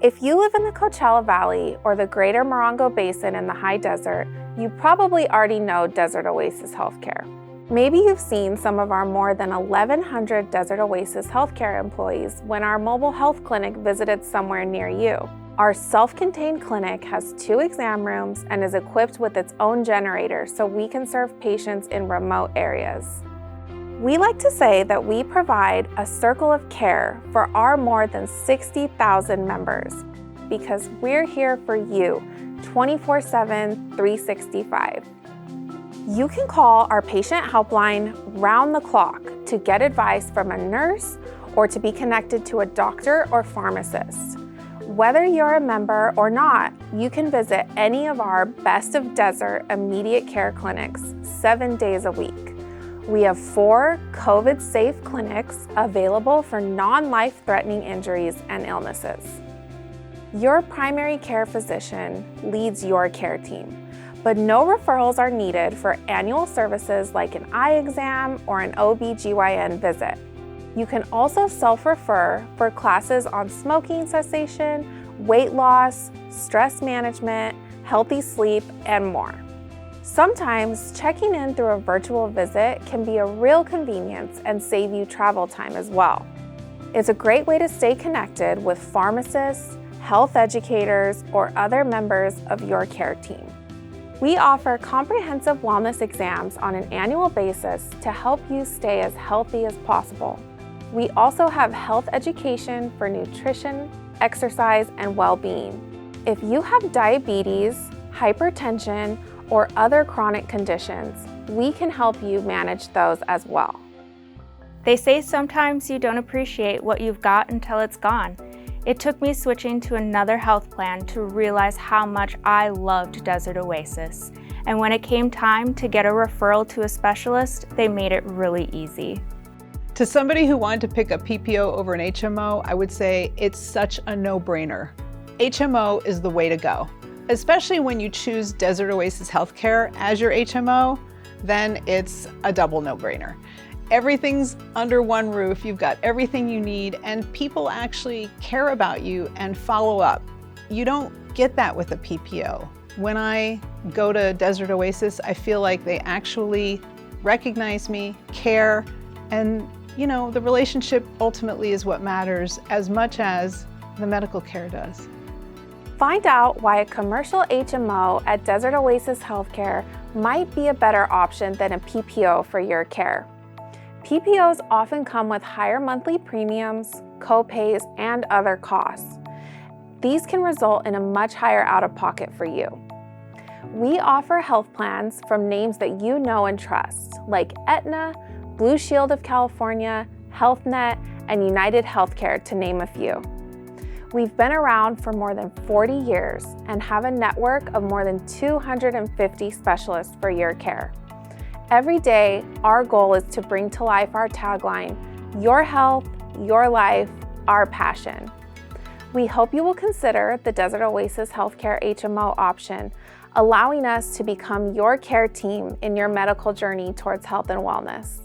If you live in the Coachella Valley or the greater Morongo Basin in the high desert, you probably already know Desert Oasis Healthcare. Maybe you've seen some of our more than 1,100 Desert Oasis Healthcare employees when our mobile health clinic visited somewhere near you. Our self-contained clinic has 2 exam rooms and is equipped with its own generator so we can serve patients in remote areas. We like to say that we provide a circle of care for our more than 60,000 members because we're here for you 24/7, 365. You can call our patient helpline round the clock to get advice from a nurse or to be connected to a doctor or pharmacist. Whether you're a member or not, you can visit any of our Best of Desert immediate care clinics 7 days a week. We have 4 COVID-safe clinics available for non-life-threatening injuries and illnesses. Your primary care physician leads your care team, but no referrals are needed for annual services like an eye exam or an OB/GYN visit. You can also self-refer for classes on smoking cessation, weight loss, stress management, healthy sleep, and more. Sometimes checking in through a virtual visit can be a real convenience and save you travel time as well. It's a great way to stay connected with pharmacists, health educators, or other members of your care team. We offer comprehensive wellness exams on an annual basis to help you stay as healthy as possible. We also have health education for nutrition, exercise, and well-being. If you have diabetes, hypertension, or other chronic conditions, we can help you manage those as well. They say sometimes you don't appreciate what you've got until it's gone. It took me switching to another health plan to realize how much I loved Desert Oasis. And when it came time to get a referral to a specialist, they made it really easy. To somebody who wanted to pick a PPO over an HMO, I would say it's such a no-brainer. HMO is the way to go. Especially when you choose Desert Oasis Healthcare as your HMO, then it's a double no-brainer. Everything's under one roof, you've got everything you need, and people actually care about you and follow up. You don't get that with a PPO. When I go to Desert Oasis, I feel like they actually recognize me, care, and the relationship ultimately is what matters as much as the medical care does. Find out why a commercial HMO at Desert Oasis Healthcare might be a better option than a PPO for your care. PPOs often come with higher monthly premiums, co-pays, and other costs. These can result in a much higher out-of-pocket for you. We offer health plans from names that you know and trust, like Aetna, Blue Shield of California, HealthNet, and United Healthcare, to name a few. We've been around for more than 40 years and have a network of more than 250 specialists for your care. Every day, our goal is to bring to life our tagline, your health, your life, our passion. We hope you will consider the Desert Oasis Healthcare HMO option, allowing us to become your care team in your medical journey towards health and wellness.